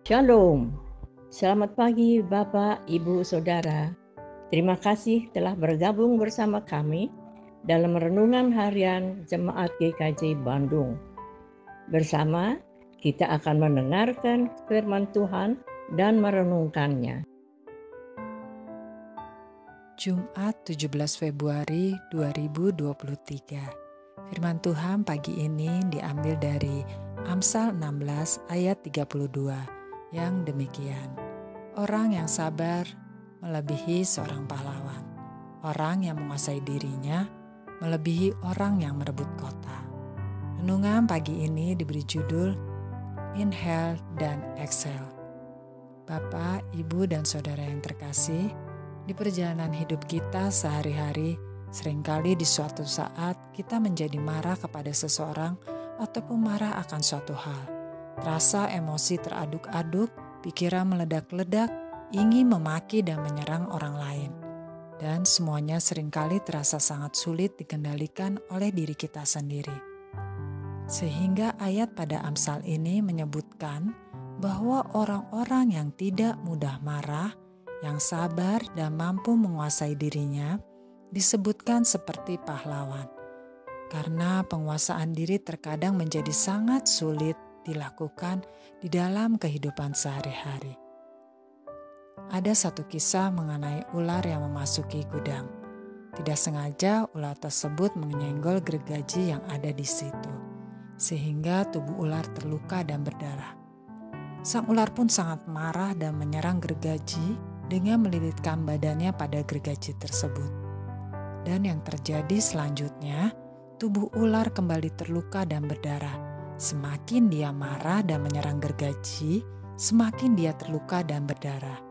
Shalom, selamat pagi Bapak, Ibu, Saudara. Terima kasih telah bergabung bersama kami dalam Renungan Harian Jemaat GKJ Bandung. Bersama kita akan mendengarkan firman Tuhan dan merenungkannya. Jumat 17 Februari 2023. Firman Tuhan pagi ini diambil dari Amsal 16 ayat 32 yang demikian. Orang yang sabar melebihi seorang pahlawan. Orang yang menguasai dirinya melebihi orang yang merebut kota. Renungan pagi ini diberi judul Inhale dan Exhale. Bapak, Ibu, dan Saudara yang terkasih, di perjalanan hidup kita sehari-hari, seringkali di suatu saat kita menjadi marah kepada seseorang ataupun marah akan suatu hal. Terasa emosi teraduk-aduk, pikiran meledak-ledak, ingin memaki dan menyerang orang lain. Dan semuanya seringkali terasa sangat sulit dikendalikan oleh diri kita sendiri. Sehingga ayat pada Amsal ini menyebutkan bahwa orang-orang yang tidak mudah marah, yang sabar dan mampu menguasai dirinya, disebutkan seperti pahlawan. Karena penguasaan diri terkadang menjadi sangat sulit dilakukan di dalam kehidupan sehari-hari. Ada satu kisah mengenai ular yang memasuki gudang. Tidak sengaja ular tersebut menyenggol gergaji yang ada di situ, sehingga tubuh ular terluka dan berdarah. Sang ular pun sangat marah dan menyerang gergaji dengan melilitkan badannya pada gergaji tersebut. Dan yang terjadi selanjutnya, tubuh ular kembali terluka dan berdarah. Semakin dia marah dan menyerang gergaji, semakin dia terluka dan berdarah.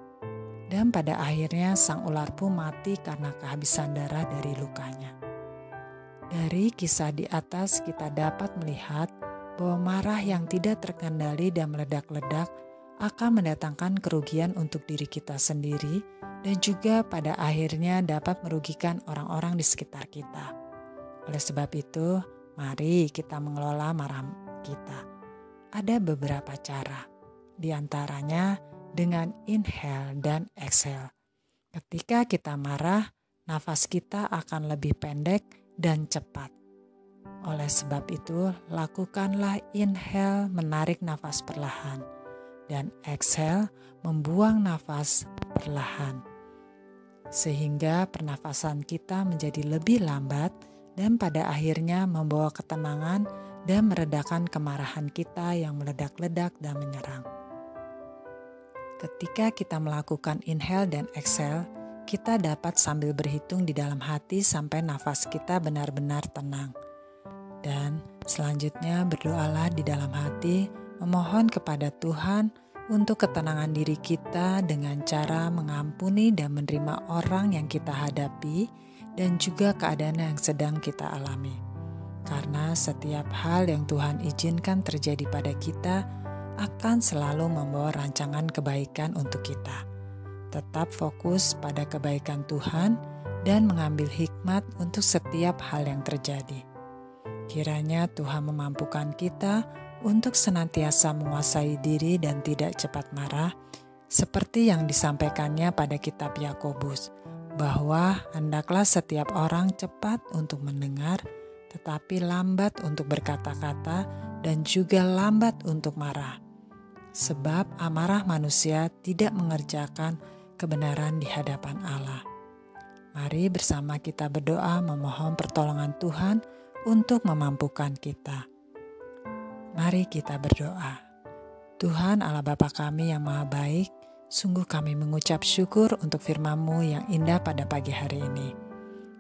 Dan pada akhirnya sang ular pun mati karena kehabisan darah dari lukanya. Dari kisah di atas kita dapat melihat bahwa marah yang tidak terkendali dan meledak-ledak akan mendatangkan kerugian untuk diri kita sendiri dan juga pada akhirnya dapat merugikan orang-orang di sekitar kita. Oleh sebab itu, mari kita mengelola marah kita. Ada beberapa cara, di antaranya dengan inhale dan exhale. Ketika kita marah, nafas kita akan lebih pendek dan cepat. Oleh sebab itu, lakukanlah inhale menarik nafas perlahan dan exhale membuang nafas perlahan. Sehingga pernafasan kita menjadi lebih lambat dan pada akhirnya membawa ketenangan dan meredakan kemarahan kita yang meledak-ledak dan menyerang. Ketika kita melakukan inhale dan exhale, kita dapat sambil berhitung di dalam hati sampai nafas kita benar-benar tenang. Dan selanjutnya berdoalah di dalam hati, memohon kepada Tuhan untuk ketenangan diri kita dengan cara mengampuni dan menerima orang yang kita hadapi dan juga keadaan yang sedang kita alami. Karena setiap hal yang Tuhan izinkan terjadi pada kita akan selalu membawa rancangan kebaikan untuk kita. Tetap fokus pada kebaikan Tuhan dan mengambil hikmat untuk setiap hal yang terjadi. Kiranya Tuhan memampukan kita untuk senantiasa menguasai diri dan tidak cepat marah, seperti yang disampaikannya pada kitab Yakobus, bahwa hendaklah setiap orang cepat untuk mendengar, tetapi lambat untuk berkata-kata dan juga lambat untuk marah. Sebab amarah manusia tidak mengerjakan kebenaran di hadapan Allah. Mari bersama kita berdoa memohon pertolongan Tuhan untuk memampukan kita. Mari kita berdoa. Tuhan Allah Bapa kami yang Maha Baik, sungguh kami mengucap syukur untuk firman-Mu yang indah pada pagi hari ini.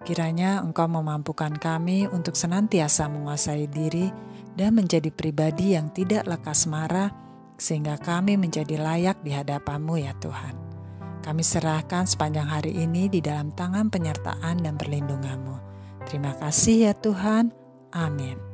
Kiranya Engkau memampukan kami untuk senantiasa menguasai diri dan menjadi pribadi yang tidak lekas marah, sehingga kami menjadi layak di hadapan-Mu ya Tuhan. Kami serahkan sepanjang hari ini di dalam tangan penyertaan dan perlindungan-Mu. Terima kasih ya Tuhan. Amin.